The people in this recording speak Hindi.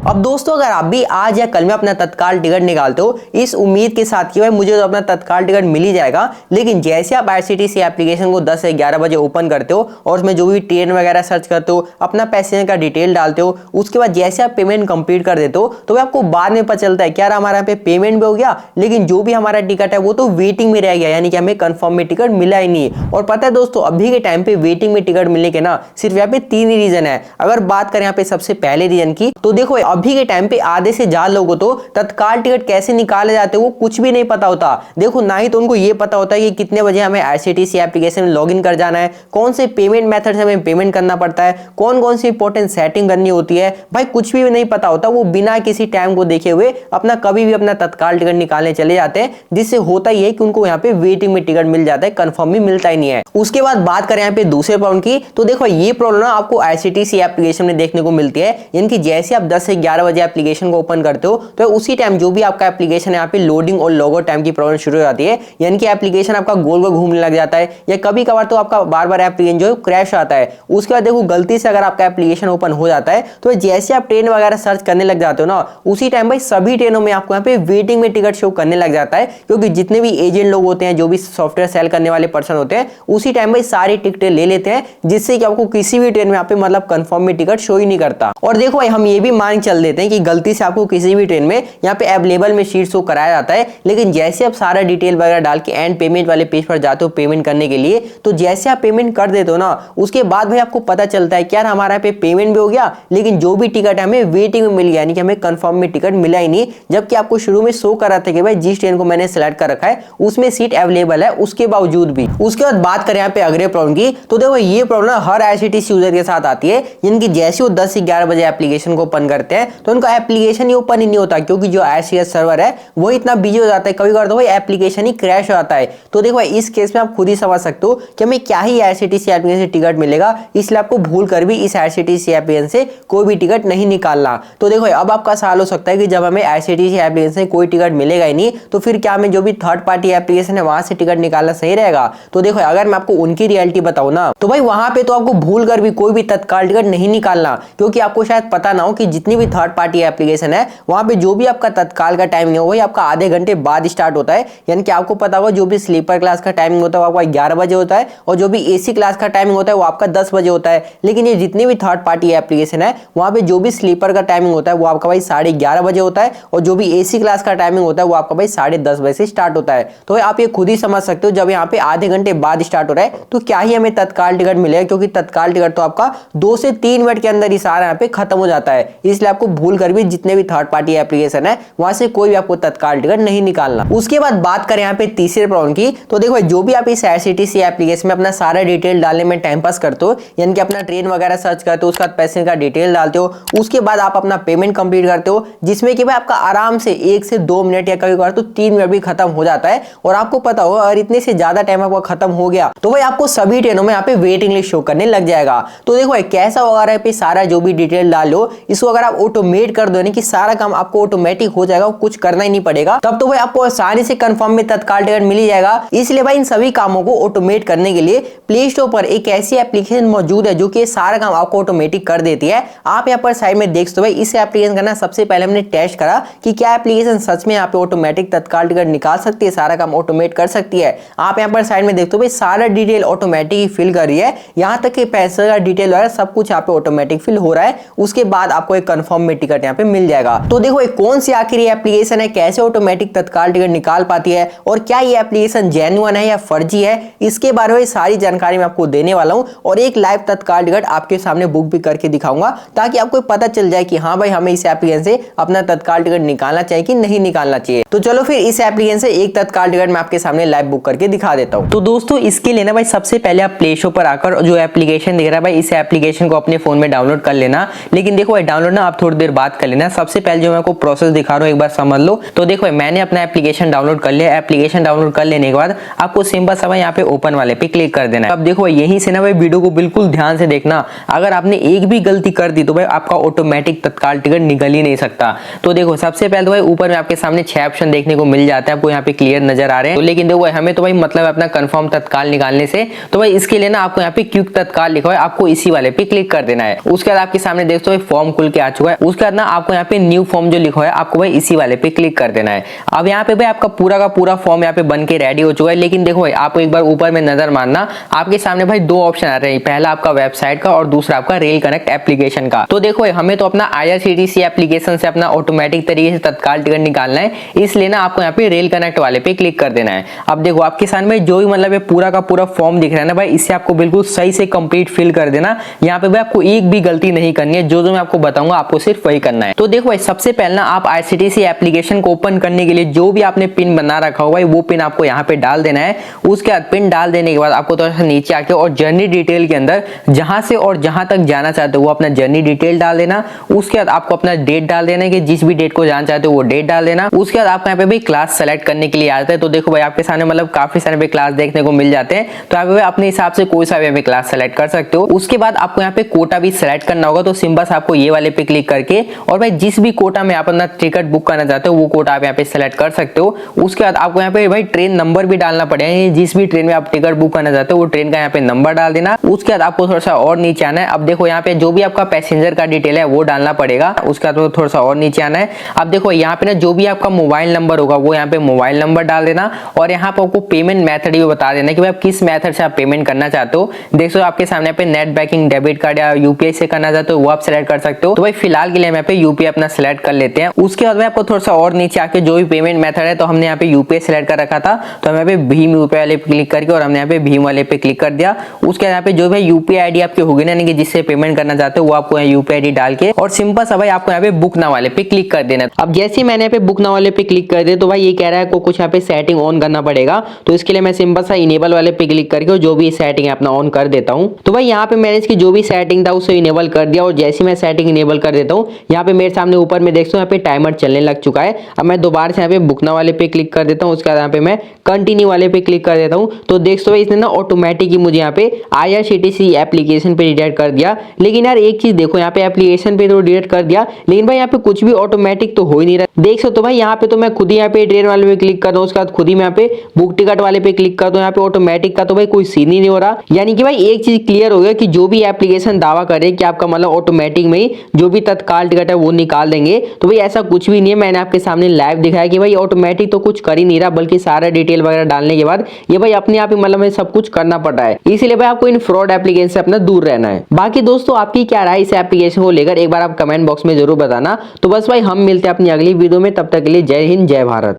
अब दोस्तों अगर आप भी आज या कल में अपना तत्काल टिकट निकालते हो इस उम्मीद के साथ कि भाई मुझे तो अपना तत्काल टिकट मिल ही जाएगा, लेकिन जैसे आप आईआरसीटीसी एप्लीकेशन को 10 से 11 बजे ओपन करते हो और उसमें जो भी ट्रेन वगैरह सर्च करते हो, अपना पैसेंजर का डिटेल डालते हो, उसके बाद जैसे आप पेमेंट कंप्लीट कर देते हो तो आपको बाद में पता चलता है कि यार हमारा यहाँ पे पेमेंट भी हो गया, लेकिन जो भी हमारा टिकट है वो तो वेटिंग में रह गया, यानी कि हमें कंफर्म में टिकट मिला ही नहीं। और पता है दोस्तों अभी के टाइम पे वेटिंग में टिकट मिलने के ना सिर्फ यहाँ पे 3 ही रीजन है। अगर बात करें यहाँ पे सबसे पहले रीजन की, तो देखो अभी के टाइम पे आधे से ज्यादा लोगों को तो तत्काल टिकट कैसे निकाले जाते हैं वो कुछ भी नहीं पता होता। देखो ना ही तो उनको ये पता होता है कि कितने बजे हमें आईआरसीटीसी एप्लीकेशन में लॉगिन कर जाना है, कौन से पेमेंट मेथड से हमें पेमेंट करना पड़ता है, कौन कौन सी इंपॉर्टेंट सेटिंग करनी होती है, भाई कुछ भी नहीं पता होता। वो बिना किसी टाइम को देखे हुए अपना कभी भी अपना तत्काल टिकट निकालने चले जाते हैं, जिससे होता ही है कि उनको यहाँ पे वेटिंग में टिकट मिल जाता है, कंफर्म भी मिलता ही नहीं है। उसके बाद बात करें यहाँ पे दूसरे प्रॉब्लम की, तो देखो ये प्रॉब्लम ना आपको आईआरसीटीसी एप्लीकेशन में देखने को मिलती है, यानी कि जैसे आप 10 से 11 बजे एप्लीकेशन को ओपन करते हो तो उसी टाइम जो भी आपका एप्लीकेशन है यहाँ पे लोडिंग और लॉगआउट टाइम की प्रॉब्लम शुरू हो जाती है, यानी कि एप्लीकेशन आपका गोल गोल घूमने लग जाता है, या कभी कभार तो आपका बार बार एप्लीकेशन जो है क्रैश आता है। उसके बाद देखो गलती से अगर आपका एप्लीकेशन ओपन हो जाता है तो जैसे आप ट्रेन वगैरह सर्च करने लग जाते हो ना, उसी टाइम भाई सभी ट्रेनों में आपको यहाँ पे वेटिंग में टिकट शो करने लग जाता है, क्योंकि जितने भी एजेंट लोग होते हैं, जो भी सॉफ्टवेयर सेल करने वाले पर्सन होते हैं, उसी टाइम भाई सारी टिकटें ले लेते हैं, जिससे कि आपको किसी भी ट्रेन में यहाँ पे मतलब कंफर्म में टिकट शो ही नहीं करता। और देखो भाई हम ये भी मान चल देते हैं कि गलती से आपको किसी भी ट्रेन में यहाँ पे अवेलेबल में सीट शो कराया जाता है, लेकिन जैसे आप सारा डिटेल वगैरह डाल के एंड पेमेंट वाले पेज पर जाते हो पेमेंट करने के लिए, तो जैसे आप पेमेंट कर देते हो ना, उसके बाद भाई आपको पता चलता है कि यार हमारा यहाँ पे पेमेंट भी हो गया, लेकिन जो भी टिकट है हमें वेटिंग में मिल गया, यानी कि हमें कंफर्म में टिकट मिला ही नहीं, जबकि आपको शुरू में शो कर रहा था कि भाई जिस ट्रेन को मैंने सेलेक्ट कर रखा है उसमें सीट अवेलेबल है, उसके बावजूद भी। उसके बाद बात करें यहाँ पे अगले प्रॉब्लम की, तो देखो ये प्रॉब्लम हर आईआरसीटीसी यूजर के साथ आती है, यानी कि जैसे वो 10 से 11 बजे एप्लीकेशन को ओपन करते हैं तो उनका एप्लीकेशन ही ओपन ही नहीं होता, क्योंकि जो आईसीएस सर्वर है वो इतना बिजी हो जाता है, कभी कभार तो भाई एप्लीकेशन ही क्रैश हो जाता है। तो देखो इस केस में आप खुद ही समझ सकते हो कि हमें क्या ही आईआरसीटीसी एप्लीकेशन से टिकट मिलेगा, इसलिए आपको भूल कर भी इस आईआरसीटीसी एप्लीकेशन से कोई भी टिकट नहीं निकालना। तो देखो अब आपका सवाल हो सकता है कि जब हमें आईआरसीटीसी एप्लीकेशन से कोई टिकट मिलेगा ही नहीं, तो फिर क्या हमें जो भी थर्ड पार्टी एप्लीकेशन है वहां से टिकट निकालना सही रहेगा? तो देखो अगर मैं आपको उनकी रियलिटी बताऊं ना, तो भाई वहां पे तो आपको भूल कर भी कोई भी तत्काल टिकट नहीं निकालना, क्योंकि आपको शायद पता ना हो कि जितनी भी थर्ड पार्टी एप्लीकेशन है वहां पे जो भी आपका तत्काल का टाइमिंग है वही आपका आधे घंटे बाद स्टार्ट होता है, यानी कि आपको पता होगा जो भी स्लीपर क्लास का टाइमिंग होता है वो आपका 11 बजे होता है, और जो भी एसी क्लास का टाइमिंग होता है वो आपका 10 बजे होता है। लेकिन ये जितनी भी थर्ड पार्टी एप्लीकेशन है वहां पे जो भी स्लीपर का टाइमिंग होता है वो आपका भाई 11:30 बजे होता है, और जो भी एसी क्लास का टाइमिंग होता है वो आपका भाई 10:30 बजे से स्टार्ट होता है। तो आप ये खुद ही समझ सकते हो जब यहाँ पे आधे घंटे बाद स्टार्ट हो रहा है तो क्या ही हमें तत्काल टिकट मिलेगा, क्योंकि तत्काल टिकट तो आपका 2 से 3 मिनट के अंदर ही सारा यहाँ पे खत्म हो जाता है। इसलिए आपको भूल कर भी जितने भी थर्ड पार्टी एप्लीकेशन है वहां से कोई भी आपको तत्काल टिकट नहीं निकालना। उसके बाद बात करें यहाँ पे तीसरे प्रॉब्लम की, तो देखो जो भी आप इस आईआरसीटीसी एप्लीकेशन में अपना सारा डिटेल डालने में टाइम पास करते हो, यानी कि अपना ट्रेन वगैरह सर्च करते हो, उसके बाद पैसेंजर का डिटेल डालते हो, उसके बाद आप अपना पेमेंट कंप्लीट करते हो, जिसमें कि भाई आपका आराम से 1 से 2 मिनट या कभी कभार तो 3 मिनट भी खत्म हो जाता है। और आपको पता हो अगर इतने से ज्यादा टाइम आपका खत्म हो गया तो भाई आपको सभी ट्रेनों में यहाँ पे वेटिंग लिस्ट शो करने लग जाएगा। तो देखो कैसा होगा पे सारा जो भी डिटेल डालो इसको अगर आप ऑटोमेट कर दो, यानी कि सारा काम आपको ऑटोमेटिक हो जाएगा, कुछ करना ही नहीं पड़ेगा, तब तो भाई आपको आसानी से कंफर्म में तत्काल टिकट मिल ही जाएगा। इसलिए भाई इन सभी कामों को ऑटोमेट करने के लिए प्ले स्टोर पर एक ऐसी एप्लीकेशन मौजूद है जो कि सारा काम आपको ऑटोमेटिक कर देती है। आप यहाँ पर साइड में देख सकते हो भाई इस एप्लीकेशन का ना सबसे पहले हमने टेस्ट करा कि क्या एप्लीकेशन सच में यहाँ पे ऑटोमेटिक तत्काल टिकट निकाल सकती है, सारा काम ऑटोमेट कर सकती है। आप यहाँ पर साइड में देखते हो भाई सारा डिटेल ऑटोमेटिक ही फिल कर रही है, यहाँ तक कि पैसे का डिटेल वगैरह सब कुछ यहाँ पे ऑटोमेटिक फिल हो रहा है। उसके बाद आपको एक कंफर्म में टिकट यहाँ पे मिल जाएगा। तो देखो ये कौन सी आखिर ये एप्लीकेशन है, कैसे ऑटोमेटिक तत्काल टिकट निकाल पाती है, और क्या ये एप्लीकेशन जेन्युइन है या फर्जी है, इसके बारे में सारी जानकारी मैं आपको देने वाला हूं, और एक लाइव तत्काल टिकट आपके सामने बुक भी करके दिखाऊंगा, ताकि आपको पता चल जाए कि हाँ भाई हमें इस एप्लीकेशन से अपना तत्काल टिकट निकालना चाहिए कि नहीं निकालना चाहिए। तो चलो फिर इस एप्लीकेशन से एक तत्काल टिकट मैं आपके सामने लाइव बुक करके दिखा देता हूं। तो दोस्तों इसके लिए ना भाई सबसे पहले आप प्ले स्टोर पर आकर जो एप्लीकेशन दिख रहा है भाई इस एप्लीकेशन को अपने फोन में डाउनलोड कर लेना। लेकिन देखो भाई डाउनलोड ना आप थोड़ी देर बाद कर लेना। सबसे पहले जो मैं आपको प्रोसेस दिखा रहा हूँ एक बार समझ लो। तो देखो मैंने अपना एप्लीकेशन डाउनलोड कर लिया। एप्लीकेशन डाउनलोड कर लेने के बाद आपको सिंपल सा यहाँ पे ओपन वाले पे क्लिक कर देना है। अब देखो यहीं से ना भाई वीडियो को बिल्कुल ध्यान से देखना, अगर आपने एक भी गलती कर दी तो भाई आपका ऑटोमेटिक तत्काल टिकट निकल ही नहीं सकता। तो देखो सबसे पहले तो भाई ऊपर में आपके सामने 6 ऑप्शन देखने को मिल जाता है, आपको यहाँ पे क्लियर नजर आ रहे हैं। तो लेकिन देखो हमें तो भाई मतलब अपना कंफर्म तत्काल निकालने से, तो भाई इसके लिए ना आपको यहाँ पे क्विक तत्काल लिखा है, आपको इसी वाले पे क्लिक कर देना है। उसके बाद आपके सामने देखते हो फॉर्म खुल के आ चुका है। उसके बाद ना आपको यहाँ पे न्यू फॉर्म जो लिखा है आपको भाई इसी वाले पे क्लिक कर देना है। अब यहाँ पे भाई आपका पूरा का पूरा फॉर्म यहाँ पे बन के रेडी हो चुका है। लेकिन देखो भाई आपको एक बार ऊपर में नजर मारना, आपके सामने भाई दो ऑप्शन आ रहे हैं, पहला आपका वेबसाइट का और दूसरा आपका रेल कनेक्ट एप्लीकेशन का। तो देखो हमें तो अपना IRCTC एप्लीकेशन से अपना ऑटोमेटिक तरीके से तत्काल टिकट निकालना है, इसलिए ना आपको यहाँ पे रेल कनेक्ट वाले पे क्लिक कर देना है। अब देखो आपके सामने जो भी मतलब ये पूरा का पूरा फॉर्म दिख रहा है ना भाई, इसे आपको बिल्कुल सही से कंप्लीट फिल कर देना। यहाँ पे भाई आपको एक भी गलती नहीं करनी है, जो मैं आपको बताऊंगा आपको सिर्फ वही करना है। तो देखो भाई सबसे पहले ना आप IRCTC एप्लीकेशन को ओपन करने के लिए जो भी आपने पिन बना रखा हो भाई वो पिन आपको यहाँ पे डाल देना है। उसके बाद पिन डाल देने के बाद आपको थोड़ा सा नीचे आके और जर्नी डिटेल के अंदर जहां से और जहां तक जाना चाहते हो वो अपना जर्नी डिटेल डाल देना। उसके बाद आपको अपना डेट डाल देना है कि जिस भी डेट को जाना चाहते हो वो डेट डाल देना। उसके बाद आपको यहाँ पे भी क्लास सेलेक्ट करने के लिए आता है। तो देखो भाई आपके सामने मतलब काफी सारे भी क्लास देखने को मिल जाते हैं, तो आप अपने हिसाब से कोई सा भी क्लास सेलेक्ट कर सकते हो। उसके बाद आपको यहाँ पे कोटा भी सेलेक्ट करना होगा, तो सिंपल से आपको ये वाले पे क्लिक करके और भाई जिस भी कोटा में आप अपना टिकट बुक करना चाहते हो वो कोटा आप यहाँ पे सेलेक्ट कर सकते हो। उसके बाद आपको यहाँ पे भाई ट्रेन नंबर भी डालना पड़ेगा, जिस भी ट्रेन में आप टिकट बुक करना चाहते हो वो ट्रेन का यहाँ पे नंबर डाल देना। उसके बाद आपको थोड़ा सा और नीचे आना है। अब देखो यहाँ पे जो भी आपका पैसेंजर का डिटेल है वो डालना पड़ेगा। उसके बाद थोड़ा सा और नीचे आना है। अब देखो यहाँ पे ना जो भी आपका मोबाइल नंबर होगा वो यहाँ पे मोबाइल नंबर डाल देना और यहाँ पे आपको पेमेंट मेथड भी बता देना कि भाई आप किस मेथड से आप पेमेंट करना चाहते हो। देखो आपके सामने पे नेट बैंकिंग, डेबिट कार्ड या UPI से करना चाहते हो वो आप सेलेक्ट कर सकते हो। तो भाई फिलहाल के लिए हम यहाँ पे UPI अपना सेलेक्ट कर लेते हैं। उसके बाद आपको थोड़ा सा और नीचे आके जो भी पेमेंट मेथड है, तो हमने यहाँ पे UPI सेलेक्ट कर रखा था, तो हम यहाँ पे भीम UPI वाले पे क्लिक करके और हमने यहाँ पे भीम वाले पे क्लिक कर दिया। उसके बाद यहाँ पे जो भाई UPI ID आपकी होगी ना, यानी कि जिससे पेमेंट करना चाहते हो वो आपको यहाँ UPI ID डाल के और सिंपल सा भाई आपको यहाँ पे बुक नाउ वाले पे क्लिक कर देना। अब जैसे ही मैंने यहाँ पे बुक नाउ वाले पे क्लिक कर दिया तो भाई ये कह रहा है को कुछ यहाँ पे सेटिंग ऑन करना पड़ेगा, तो इसके लिए मैं सिंपल सा इनेबल वाले पे क्लिक करके जो भी सेटिंग है अपना ऑन कर देता हूँ। तो भाई यहाँ पे मैंने इसकी जो भी सेटिंग था उसे इनेबल कर दिया और जैसे मैं सेटिंग इनेबल कर देता हूँ यहाँ पे मेरे सामने ऊपर में देखता हूँ यहाँ पे टाइमर चलने लग चुका है। अब मैं दोबारा से यहाँ पे बुक नाउ वाले पे क्लिक कर देता हूँ। उसके बाद यहाँ पे मैं कंटिन्यू वाले पे क्लिक कर देता हूँ। तो देख सो इसने ना ऑटोमेटिक ही मुझे यहाँ पे IRCTC एप्लीकेशन पे रिडायरेक्ट कर दिया। लेकिन यार एक चीज देखो, यहाँ पे एप्लीकेशन पे तो रिडायरेक्ट कर दिया, लेकिन भाई यहाँ पे कुछ भी ऑटोमेटिक तो हो ही नहीं रहा। देख सकते हो भाई यहाँ पे तो मैं खुद ही यहाँ पे ट्रेन वाले पे क्लिक कर रहा हूँ, उसके बाद खुद ही मैं यहाँ पे बुक टिकट वाले पे क्लिक कर दूं, यहाँ पे ऑटोमेटिक का तो भाई कोई सीन ही नहीं हो रहा। यानी कि भाई एक चीज क्लियर हो गया कि जो भी एप्लीकेशन दावा करे कि आपका मतलब ऑटोमेटिक में ही जो भी तत्काल टिकट है वो निकाल देंगे, तो भाई ऐसा कुछ भी नहीं है। मैंने आपके सामने लाइव दिखाया कि भाई ऑटोमेटिक तो कुछ कर ही नहीं रहा, बल्कि सारा डिटेल वगैरह डालने के बाद ये भाई अपने आप ही मतलब सब कुछ करना पड़ रहा है। इसलिए भाई आपको इन फ्रॉड एप्लीकेशन से अपना दूर रहना है। बाकी दोस्तों आपकी क्या राय इस एप्लीकेशन को लेकर एक बार आप कमेंट बॉक्स में जरूर बताना। तो बस भाई हम मिलते हैं अपनी अगली वीडियो में, तब तक के लिए जय हिंद जय भारत।